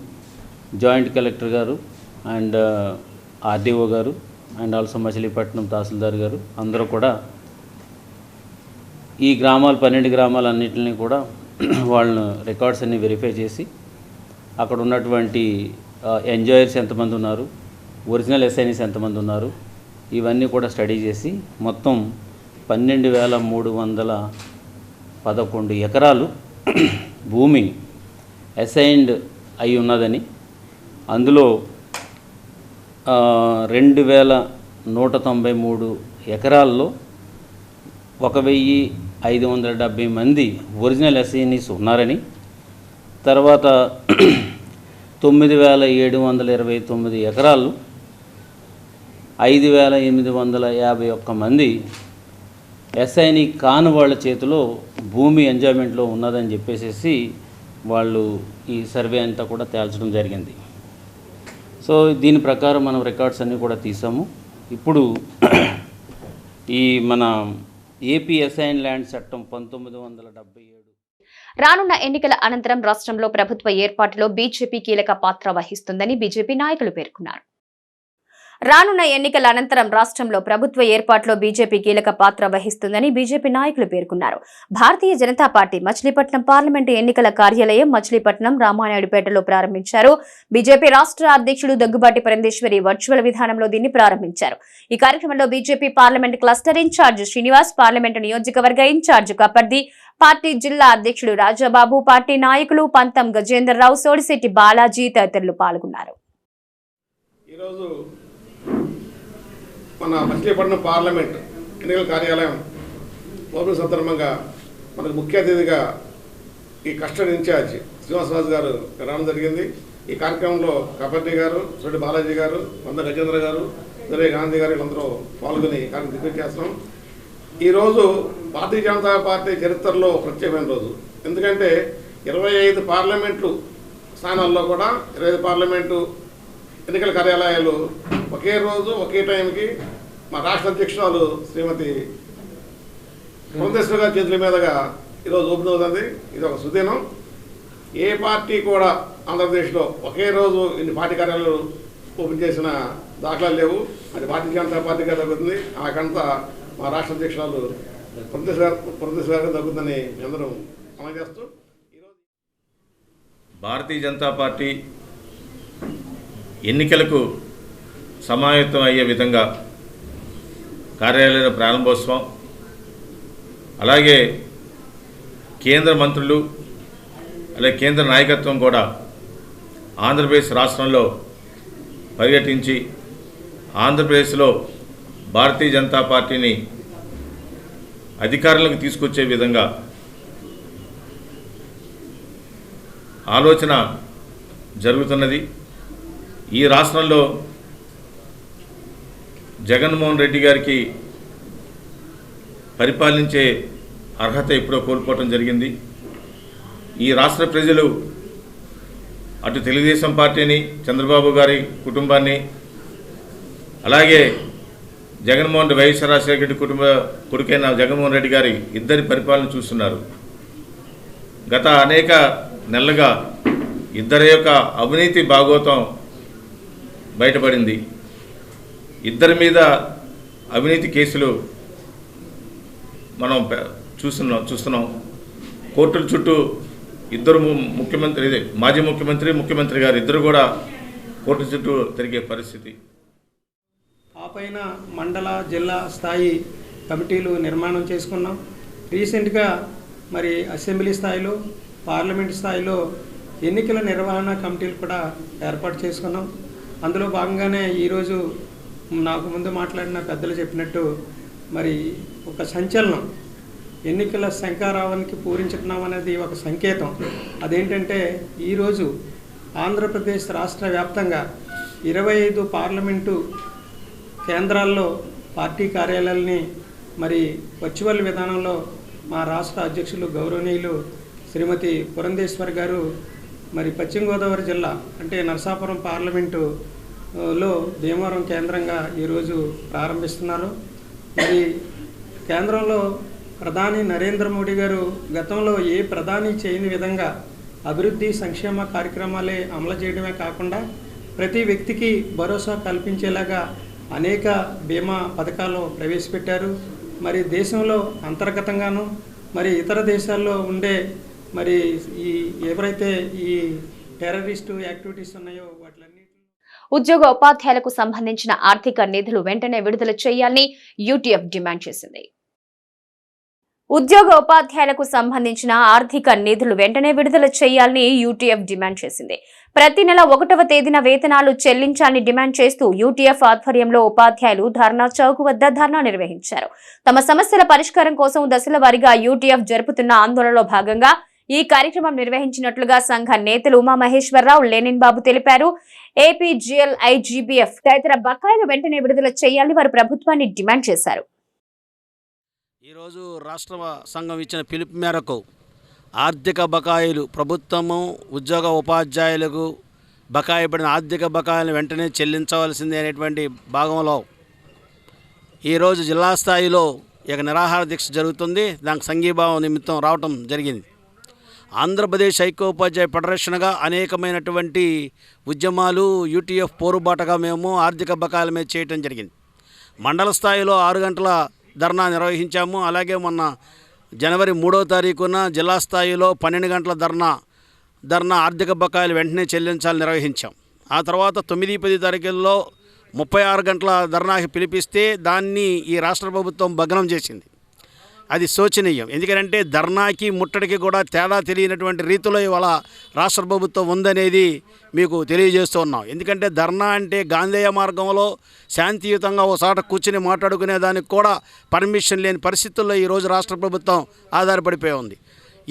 జాయింట్ కలెక్టర్ గారు అండ్ ఆర్డీఓ గారు అండ్ ఆల్సో మచిలీపట్నం తహసీల్దార్ గారు అందరూ కూడా ఈ గ్రామాలు 12 గ్రామాలన్నింటినీ కూడా వాళ్ళను రికార్డ్స్ అన్ని వెరిఫై చేసి అక్కడ ఉన్నటువంటి ఎంజాయర్స్ ఎంతమంది ఉన్నారు, ఒరిజినల్ అసైనీస్ ఎంతమంది ఉన్నారు, ఇవన్నీ కూడా స్టడీ చేసి మొత్తం 12,311 ఎకరాలు భూమి అసైన్డ్ అయి ఉన్నదని, అందులో 2,193 ఎకరాల్లో 1,570 మంది ఒరిజినల్ అసైనీస్ ఉన్నారని, తర్వాత 9,729 ఎకరాలు 5,851 మంది ఎస్ఐని కాని వాళ్ళ చేతిలో భూమి ఎంజాయ్మెంట్లో ఉన్నదని చెప్పేసి వాళ్ళు ఈ సర్వే అంతా కూడా తేల్చడం జరిగింది. సో దీని ప్రకారం మనం రికార్డ్స్ అన్నీ కూడా తీసాము. ఇప్పుడు ఈ మన ఏపీ అసైన్ ల్యాండ్ చట్టం 1977 రానున్న ఎన్నికల అనంతరం రాష్ట్రంలో ప్రభుత్వ ఏర్పాటులో బీజేపీ కీలక పాత్ర వహిస్తుందని బీజేపీ నాయకులు పేర్కొన్నారు. రానున్న ఎన్నికల అనంతరం రాష్ట్రంలో ప్రభుత్వ ఏర్పాటులో బీజేపీ కీలక పాత్ర వహిస్తుందని బీజేపీ నాయకులు పేర్కొన్నారు. భారతీయ జనతా పార్టీ మచిలీపట్నం పార్లమెంటు ఎన్నికల కార్యాలయం మచిలీపట్నం రామానాయుడుపేటలో ప్రారంభించారు. బీజేపీ రాష్ట్ర అధ్యక్షుడు దగ్గుబాటి పరంధేశ్వరి వర్చువల్ విధానంలో దీన్ని ప్రారంభించారు. ఈ కార్యక్రమంలో BJP parliament cluster incharge Srinivas, parliament నియోజకవర్గ ఇన్ఛార్జ్ కపర్ది, పార్టీ జిల్లా అధ్యక్షుడు రాజాబాబు, పార్టీ నాయకులు పంతం గజేంద్రరావు, సోడిశెట్టి బాలాజీ తదితరులు పాల్గొన్నారు. ఈరోజు మన మచిలీపట్నం పార్లమెంట్ ఎన్నికల కార్యాలయం ఓపెనింగ్ సందర్భంగా మనకు ముఖ్య అతిథిగా ఈ కస్టడీ ఇన్ఛార్జ్ శ్రీనివాసరాజు గారు రావడం జరిగింది. ఈ కార్యక్రమంలో కపర్ది గారు, సోడి బాలాజీ గారు, వంద గజేంద్ర గారు, దరే గాంధీ గారు వీళ్ళందరూ పాల్గొని కార్యక్రమం దిగ్గజం చేస్తున్నాం. ఈరోజు భారతీయ జనతా పార్టీ చరిత్రలో ప్రత్యేకమైన రోజు. ఎందుకంటే 25 పార్లమెంట్లు స్థానాల్లో కూడా 25 పార్లమెంటు ఎన్నికల కార్యాలయాలు ఒకే రోజు ఒకే టైంకి మా రాష్ట్ర అధ్యక్షురాలు శ్రీమతి పురంధేశ్వరి గారి చేతుల మీదుగా ఈరోజు ఓపెన్ అవుతుంది. ఇది ఒక సుదినం. ఏ పార్టీ కూడా ఆంధ్రప్రదేశ్లో ఒకే రోజు ఇన్ని పార్టీ కార్యాలయాలు ఓపెన్ చేసిన దాఖలాలు లేవు. అది భారతీయ జనతా పార్టీగా తగ్గుతుంది. ఆ కంత మా రాష్ట్ర అధ్యక్షురాలు ప్రొఫెసర్ తగ్గుతుందని అందరం అమలు చేస్తూ భారతీయ జనతా పార్టీ ఎన్నికలకు సమాయత్తం అయ్యే విధంగా కార్యాలయ ప్రారంభోత్సవం, అలాగే కేంద్ర మంత్రులు అలాగే కేంద్ర నాయకత్వం కూడా ఆంధ్రప్రదేశ్ రాష్ట్రంలో పర్యటించి ఆంధ్రప్రదేశ్లో భారతీయ జనతా పార్టీని అధికారంలోకి తీసుకొచ్చే విధంగా ఆలోచన జరుగుతున్నది. ఈ రాష్ట్రంలో జగన్మోహన్ రెడ్డి గారికి పరిపాలించే అర్హత ఎప్పుడో కోల్పోవటం జరిగింది. ఈ రాష్ట్ర ప్రజలు అటు తెలుగుదేశం పార్టీని, చంద్రబాబు గారి కుటుంబాన్ని, అలాగే వైఎస్ రాజశేఖర రెడ్డి కుటుంబ కొడుకైన జగన్మోహన్ రెడ్డి గారి ఇద్దరి పరిపాలన చూస్తున్నారు. గత అనేక నెలలుగా ఇద్దరి యొక్క అవినీతి భాగోతం బయటపడింది. ఇద్దరి మీద అవినీతి కేసులు మనం చూస్తున్నాం. కోర్టుల చుట్టూ ఇద్దరు మాజీ ముఖ్యమంత్రి గారు ఇద్దరు కూడా కోర్టు చుట్టూ తిరిగే పరిస్థితి. ఆ పైన మండల జిల్లా స్థాయి కమిటీలు నిర్మాణం చేసుకున్నాం. రీసెంట్గా మరి అసెంబ్లీ స్థాయిలో, పార్లమెంట్ స్థాయిలో ఎన్నికల నిర్వహణ కమిటీలు కూడా ఏర్పాటు చేసుకున్నాం. అందులో భాగంగానే ఈరోజు నాకు ముందు మాట్లాడిన పెద్దలు చెప్పినట్టు మరి ఒక సంచలనం, ఎన్నికల శంఖారావానికి పూరించుకున్నాం అనేది ఒక సంకేతం. అదేంటంటే ఈరోజు ఆంధ్రప్రదేశ్ రాష్ట్ర వ్యాప్తంగా 25 పార్లమెంటు కేంద్రాల్లో పార్టీ కార్యాలయాల్ని మరి వర్చువల్ విధానంలో మా రాష్ట్ర అధ్యక్షులు గౌరవనీయులు శ్రీమతి పురంధేశ్వరి గారు మరి పశ్చిమ గోదావరి జిల్లా అంటే నరసాపురం పార్లమెంటులో భీమవరం కేంద్రంగా ఈరోజు ప్రారంభిస్తున్నారు. మరి కేంద్రంలో ప్రధాని నరేంద్ర మోడీ గారు గతంలో ఏ ప్రధాని చేయని విధంగా అభివృద్ధి సంక్షేమ కార్యక్రమాలే అమలు చేయడమే కాకుండా ప్రతి వ్యక్తికి భరోసా కల్పించేలాగా అనేక బీమా పథకాలు ప్రవేశపెట్టారు. మరి దేశంలో అంతర్గతంగాను మరి ఇతర దేశాల్లో ఉండే మరి ఎవరైతే ఈ టెర్రరిస్టు యాక్టివిటీస్ ఉన్నాయో వాటిలన్నీ ఉద్యోగ ఉపాధ్యాయులకు సంబంధించిన ఆర్థిక నిధులు వెంటనే విడుదల చేయాలని యూటీఎఫ్ డిమాండ్ చేసింది. ఉద్యోగ ఉపాధ్యాయులకు సంబంధించిన ఆర్థిక నిధులు వెంటనే విడుదల చేయాలని యూటీఎఫ్ డిమాండ్ చేసింది. ప్రతి నెల 1వ తేదీన వేతనాలు చెల్లించాలని డిమాండ్ చేస్తూ యూటీఎఫ్ ఆధ్వర్యంలో ఉపాధ్యాయులు ధర్నా చౌక్ వద్ద ధర్నా నిర్వహించారు. తమ సమస్యల పరిష్కారం కోసం దశల వారీగా యూటీఎఫ్ జరుపుతున్న ఆందోళనలో భాగంగా ఈ కార్యక్రమం నిర్వహించినట్లుగా సంఘ నేతలు ఉమా మహేశ్వరరావు, లెనిన్ బాబు తెలిపారు. ఏపీజీఎల్, ఐజీబీఎఫ్ తదితర బకాయిలు వెంటనే విడుదల చేయాలని వారు ప్రభుత్వాన్ని డిమాండ్ చేశారు. ఈరోజు రాష్ట్ర సంఘం ఇచ్చిన పిలుపు మేరకు ఆర్థిక బకాయిలు ప్రభుత్వము ఉద్యోగ ఉపాధ్యాయులకు బకాయి పడిన ఆర్థిక బకాయిలను వెంటనే చెల్లించవలసిందే అనేటువంటి భాగంలో ఈరోజు జిల్లా స్థాయిలో ఇక నిరాహార దీక్ష జరుగుతుంది. దానికి సంఘీభావం నిమిత్తం రావటం జరిగింది. ఆంధ్రప్రదేశ్ ఐక్యోపాధ్యాయ ఫెడరేషన్గా అనేకమైనటువంటి ఉద్యమాలు యూటీఎఫ్ పోరుబాటగా మేము ఆర్థిక బకాయిల మీద చేయటం జరిగింది. మండల స్థాయిలో 6 గంటల ధర్నా నిర్వహించాము. అలాగే మొన్న జనవరి 3వ తారీఖున జిల్లా స్థాయిలో 12 గంటల ధర్నా ఆర్థిక బకాయిలు వెంటనే చెల్లించాలని నిర్వహించాం. ఆ తర్వాత 9, 10 తారీఖుల్లో 36 గంటల ధర్నాకి పిలిపిస్తే దాన్ని ఈ రాష్ట్ర ప్రభుత్వం భగ్నం చేసింది. అది శోచనీయం. ఎందుకంటే ధర్నాకి ముట్టడికి కూడా తేడా తెలియనటువంటి రీతిలో ఇవాళ రాష్ట్ర ప్రభుత్వం ఉందనేది మీకు తెలియజేస్తూ ఉన్నాం. ఎందుకంటే ధర్నా అంటే గాంధేయ మార్గంలో శాంతియుతంగా ఒకసాట కూర్చుని మాట్లాడుకునే దానికి కూడా పర్మిషన్ లేని పరిస్థితుల్లో ఈరోజు రాష్ట్ర ప్రభుత్వం ఆధారపడిపోయి ఉంది.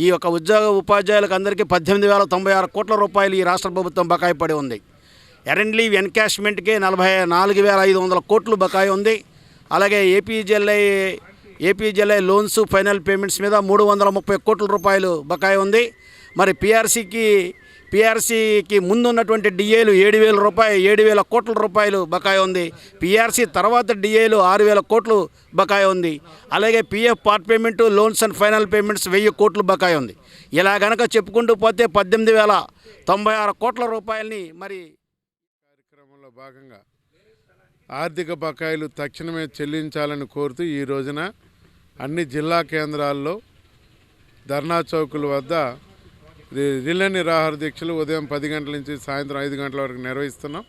ఈ యొక్క ఉద్యోగ ఉపాధ్యాయులకు అందరికీ 18,096 కోట్ల రూపాయలు ఈ రాష్ట్ర ప్రభుత్వం బకాయి పడి ఉంది. ఎర్న్ లీవ్ ఎన్కాష్మెంట్కే 44,500 కోట్లు బకాయి ఉంది. అలాగే ఏపీజీఎల్ఐ లోన్స్ ఫైనల్ పేమెంట్స్ మీద 330 కోట్ల రూపాయలు బకాయి ఉంది. మరి పీఆర్సీకి ముందున్నటువంటి డిఏలు 7,000 కోట్ల రూపాయలు బకాయి ఉంది. పీఆర్సీ తర్వాత డిఏలు 6,000 కోట్లు బకాయి ఉంది. అలాగే PF part payment, loans and final payments 1,000 కోట్లు బకాయి ఉంది. ఇలా గనక చెప్పుకుంటూ పోతే 18,096 కోట్ల రూపాయలని మరి కార్యక్రమంలో భాగంగా ఆర్థిక బకాయిలు తక్షణమే చెల్లించాలని కోరుతూ ఈ రోజున అన్ని జిల్లా కేంద్రాల్లో ధర్నా చౌకుల వద్ద రిలే నిరాహార దీక్షలు ఉదయం 10 గంటల నుంచి సాయంత్రం 5 గంటల వరకు నిర్వహిస్తున్నాం.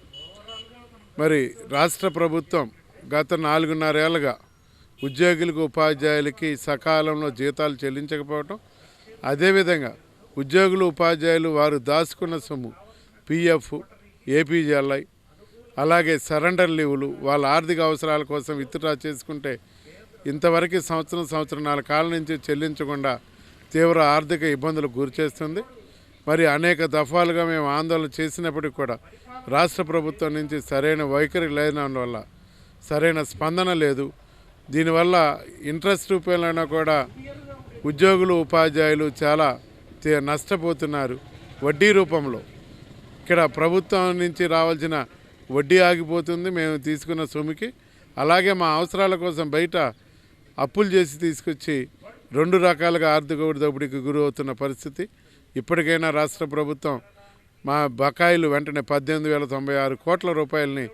మరి రాష్ట్ర ప్రభుత్వం గత 4.5 ఏళ్ళుగా ఉద్యోగులకు ఉపాధ్యాయులకి సకాలంలో జీతాలు చెల్లించకపోవటం, అదేవిధంగా ఉద్యోగులు ఉపాధ్యాయులు వారు దాచుకున్న సొమ్ము పిఎఫ్, ఏపీజీఎల్ఐ, అలాగే సరెండర్ లీవులు వాళ్ళ ఆర్థిక అవసరాల కోసం విత్డ్రా చేసుకుంటే ఇంతవరకు సంవత్సరంన్నర కాలం నుంచి చెల్లించకుండా తీవ్ర ఆర్థిక ఇబ్బందులకు గురిచేస్తుంది. మరి అనేక దఫాలుగా మేము ఆందోళన చేసినప్పటికీ కూడా రాష్ట్ర ప్రభుత్వం నుంచి సరైన వైఖరి లేనందు వల్ల సరైన స్పందన లేదు. దీనివల్ల ఇంట్రెస్ట్ రూపంలో కూడా ఉద్యోగులు ఉపాధ్యాయులు చాలా నష్టపోతున్నారు. వడ్డీ రూపంలో ఇక్కడ ప్రభుత్వం నుంచి రావాల్సిన వడ్డీ ఆగిపోతుంది మేము తీసుకున్న సొమ్ముకి. అలాగే మా అవసరాల కోసం బయట అప్పులు చేసి తీసుకొచ్చి 2 రకాలుగా ఆర్థిక దోపిడీకి గురి అవుతున్న పరిస్థితి. ఇప్పటికైనా రాష్ట్ర ప్రభుత్వం మా బకాయిలు వెంటనే 18,096 కోట్ల రూపాయలని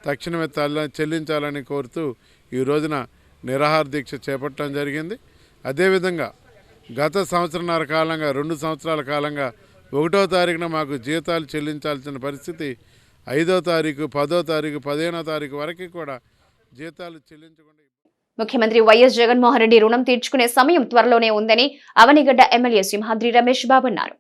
తక్షణమే చెల్లించాలని కోరుతూ ఈ రోజున నిరాహార దీక్ష చేపట్టడం జరిగింది. అదేవిధంగా గత సంవత్సరంన్నర కాలంగా 2 సంవత్సరాల కాలంగా 1వ తారీఖున మాకు జీతాలు చెల్లించాల్సిన పరిస్థితి 5వ తారీఖు, 10వ తారీఖు, 15వ తారీఖు వరకు కూడా జీతాలు చెల్లించకుండా ముఖ్యమంత్రి వైఎస్ జగన్మోహన్ రెడ్డి రుణం తీర్చుకునే సమయం త్వరలోనే ఉందని అవనిగడ్డ ఎమ్మెల్యే సింహాద్రి రమేష్ బాబు అన్నారు.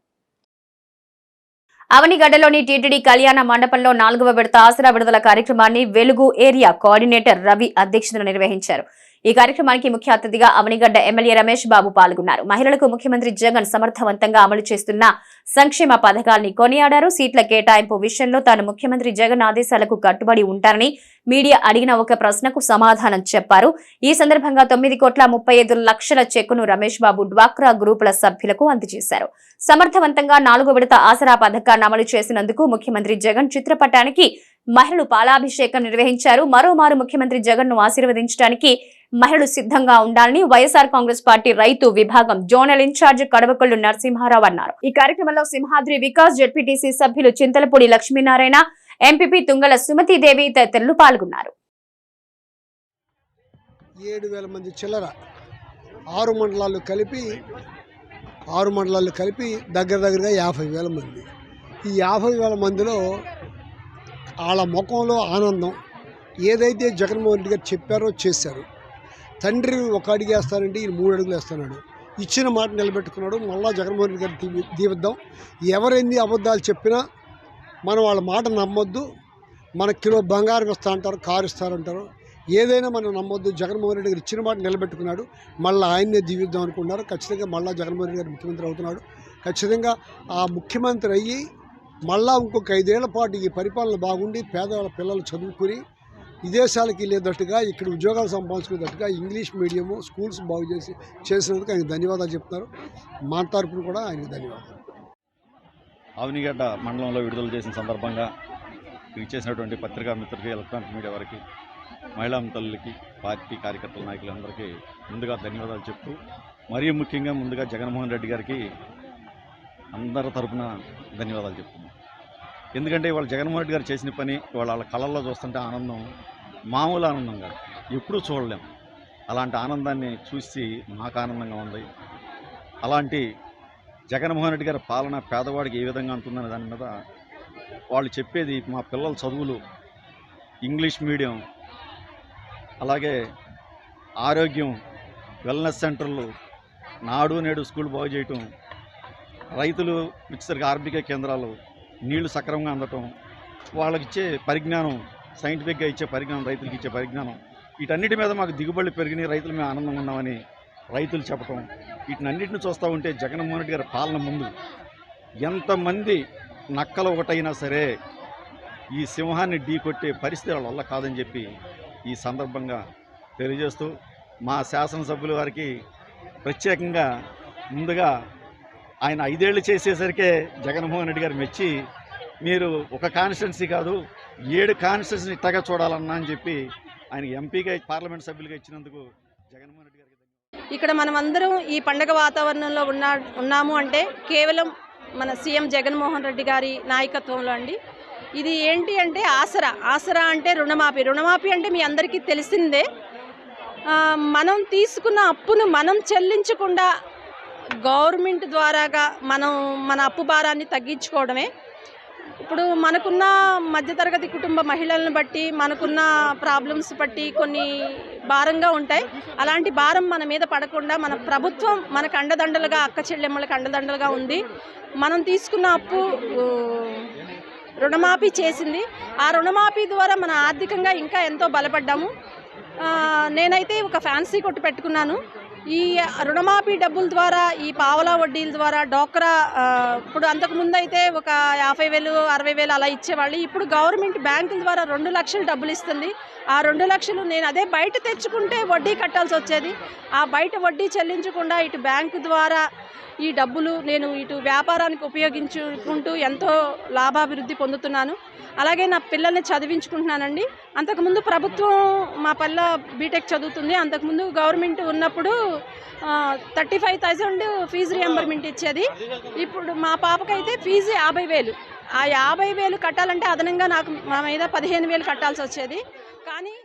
అవనిగడ్డలోని టీటీడీ కళ్యాణ మండపంలో 4వ విడత ఆసరా విడుదల కార్యక్రమాన్ని వెలుగు ఏరియా కోఆర్డినేటర్ రవి అధ్యక్షతన నిర్వహించారు. ఈ కార్యక్రమానికి ముఖ్య అతిథిగా అవనిగడ్డ ఎమ్మెల్యే రమేష్ బాబు పాల్గొన్నారు. మహిళలకు ముఖ్యమంత్రి జగన్ సమర్థవంతంగా అమలు చేస్తున్న సంక్షేమ పథకాల్ని కొనియాడారు. సీట్ల కేటాయింపు విషయంలో తాను ముఖ్యమంత్రి జగన్ ఆదేశాలకు కట్టుబడి ఉంటారని మీడియా అడిగిన ఒక ప్రశ్నకు సమాధానం చెప్పారు. ఈ సందర్భంగా 9,35,00,000 చెక్కును రమేష్ బాబు డ్వాక్రా గ్రూపుల సభ్యులకు అందజేశారు. సమర్థవంతంగా 4వ విడత ఆసరా పథకాన్ని అమలు చేసినందుకు ముఖ్యమంత్రి జగన్ చిత్రపటానికి మహిళలు పాలాభిషేకం నిర్వహించారు. మరోమారు ముఖ్యమంత్రి జగన్ ను ఆశీర్వదించడానికి మహిళలు సిద్ధంగా ఉండాలని వైఎస్ఆర్ కాంగ్రెస్ పార్టీ రైతు విభాగం జోనల్ ఇన్ఛార్జ్ కడవకొల్లు నరసింహారావు అన్నారు. ఈ కార్యక్రమంలో సింహాద్రి వికాస్ జెడ్పీటీసీ సభ్యులు చింతలపూడి లక్ష్మీనారాయణ, ఎంపీపీ తుంగల సుమతీదేవి తదితరులు పాల్గొన్నారు. 7,000 మంది చిల్లర 6 మండలాలు కలిపి దగ్గరగా 50,000 మంది. ఈ 50,000 మందిలో వాళ్ళ ముఖంలో ఆనందం. ఏదైతే జగన్మోహన్ రెడ్డి గారు చెప్పారో చేశారు. తండ్రి 1 అడుగు వేస్తానంటే ఈయన 3 అడుగులు వేస్తున్నాడు. ఇచ్చిన మాట నిలబెట్టుకున్నాడు. మళ్ళా జగన్మోహన్ రెడ్డి గారిని దీవిద్దాం. ఎవరెన్ని అబద్ధాలు చెప్పినా మనం వాళ్ళ మాట నమ్మొద్దు. మన కిలో బంగారం ఇస్తా అంటారు, కారు ఇస్తారంటారు. ఏదైనా మనం నమ్మొద్దు. జగన్మోహన్ రెడ్డి గారు ఇచ్చిన మాట నిలబెట్టుకున్నాడు. మళ్ళీ ఆయన్నే దీవిద్దాం అనుకున్నారు. ఖచ్చితంగా మళ్ళీ జగన్మోహన్ రెడ్డి గారు ముఖ్యమంత్రి అవుతున్నాడు. ఖచ్చితంగా ఆ ముఖ్యమంత్రి అయ్యి మళ్ళా ఇంకొక 5 ఏళ్ల పాటు ఈ పరిపాలన బాగుండి పేదవాళ్ళ పిల్లలు చదువుకుని విదేశాలకు వెళ్ళేటట్టుగా ఇక్కడ ఉద్యోగాలు సంపాదించుకునేటట్టుగా ఇంగ్లీష్ మీడియము స్కూల్స్ బాగు చేసినందుకు ఆయనకు ధన్యవాదాలు చెప్తున్నారు. మా తరపున కూడా ఆయనకు ధన్యవాదాలు. అవనిగడ్డ మండలంలో విడుదల చేసిన సందర్భంగా ఇచ్చేసినటువంటి పత్రికా మిత్రులకి, ఎలక్ట్రానిక్ మీడియా వారికి, మహిళా తల్లులకి, పార్టీ కార్యకర్తల నాయకులందరికీ ముందుగా ధన్యవాదాలు చెప్తూ, మరీ ముఖ్యంగా ముందుగా జగన్మోహన్ రెడ్డి గారికి అందరి తరఫున ధన్యవాదాలు చెప్తున్నాం. ఎందుకంటే వాళ్ళు జగన్మోహన్ రెడ్డి గారు చేసిన పని వాళ్ళ కళ్ళల్లో చూస్తుంటే ఆనందం మామూలు ఆనందం కాదు, ఎప్పుడూ చూడలేం. అలాంటి ఆనందాన్ని చూసి మాకు ఆనందంగా ఉంది. అలాంటి జగన్మోహన్ రెడ్డి గారి పాలన పేదవాడికి ఏ విధంగా ఉంటుందనే దాని మీద వాళ్ళు చెప్పేది, మా పిల్లల చదువులు, ఇంగ్లీష్ మీడియం, అలాగే ఆరోగ్యం, వెల్నెస్ సెంటర్లు, నాడు నేడు స్కూల్ బాగు చేయటం, రైతులు వచ్చేసరికి ఆర్బిక కేంద్రాలు, నీళ్లు సక్రమంగా అందటం, వాళ్ళకి ఇచ్చే పరిజ్ఞానం, సైంటిఫిక్గా ఇచ్చే పరిజ్ఞానం, రైతులకి ఇచ్చే పరిజ్ఞానం, వీటన్నిటి మీద మాకు దిగుబడులు పెరిగినాయి, రైతులు మేము ఆనందంగా ఉన్నామని రైతులు చెప్పటం, వీటినన్నింటిని చూస్తూ ఉంటే జగన్మోహన్ రెడ్డి గారి పాలన ముందు ఎంతమంది నక్కలు ఒకటైనా సరే ఈ సింహాన్ని ఢీ కొట్టే పరిస్థితి వాళ్ళ వల్ల కాదని చెప్పి ఈ సందర్భంగా తెలియజేస్తూ, మా శాసనసభ్యుల వారికి ప్రత్యేకంగా ముందుగా ఆయన 5 ఏళ్ళు చేసేసరికే జగన్మోహన్ రెడ్డి గారు మెచ్చి, మీరు ఒక కాన్స్టిట్యున్సీ కాదు 7 కాన్స్టిట్యున్సీ ఇట్టగా చూడాలన్నా అని చెప్పి ఆయన ఎంపీగా పార్లమెంట్ సభ్యులుగా ఇచ్చినందుకు జగన్మోహన్ రెడ్డి గారికి ఇక్కడ మనం అందరం ఈ పండగ వాతావరణంలో ఉన్నాము అంటే కేవలం మన సీఎం జగన్మోహన్ రెడ్డి గారి నాయకత్వంలో అండి. ఇది ఏంటి అంటే ఆసరా అంటే రుణమాఫీ అంటే మీ అందరికీ తెలిసిందే. మనం తీసుకున్న అప్పును మనం చెల్లించకుండా గవర్నమెంట్ ద్వారాగా మన అప్పు భారాన్ని తగ్గించుకోవడమే. ఇప్పుడు మనకున్న మధ్యతరగతి కుటుంబ మహిళలను బట్టి మనకున్న ప్రాబ్లమ్స్ బట్టి కొన్ని భారంగా ఉంటాయి. అలాంటి భారం మన మీద పడకుండా మన ప్రభుత్వం మనకు అండదండలుగా, అక్క చెల్లెమ్మలకు అండదండలుగా ఉంది. మనం తీసుకున్న అప్పు రుణమాఫీ చేసింది. ఆ రుణమాఫీ ద్వారా మన ఆర్థికంగా ఇంకా ఎంతో బలపడ్డాము. నేనైతే ఒక ఫ్యాన్సీ కొట్టు పెట్టుకున్నాను. ఈ రుణమాఫీ డబ్బుల ద్వారా, ఈ పావలా వడ్డీల ద్వారా డోక్రా ఇప్పుడు అంతకుముందు అయితే ఒక 50,000 60,000 అలా ఇచ్చేవాళ్ళు. ఇప్పుడు గవర్నమెంట్ బ్యాంకుల ద్వారా 2 లక్షలు డబ్బులు ఇస్తుంది. ఆ 2 లక్షలు నేను అదే బయట తెచ్చుకుంటే వడ్డీ కట్టాల్సి వచ్చేది. ఆ బయట వడ్డీ చెల్లించకుండా ఇటు బ్యాంకు ద్వారా ఈ డబ్బులు నేను ఇటు వ్యాపారానికి ఉపయోగించుకుంటూ ఎంతో లాభాభివృద్ధి పొందుతున్నాను. అలాగే నా పిల్లల్ని చదివించుకుంటున్నానండి. అంతకుముందు ప్రభుత్వం మా పిల్ల బీటెక్ చదువుతుంది. అంతకుముందు గవర్నమెంట్ ఉన్నప్పుడు 35,000 ఫీజు రియంబర్మెంట్ ఇచ్చేది. ఇప్పుడు మా పాపకైతే ఫీజు 50,000. ఆ 50,000 కట్టాలంటే అదనంగా నాకు మా మీద 15,000 కట్టాల్సి వచ్చేది. కానీ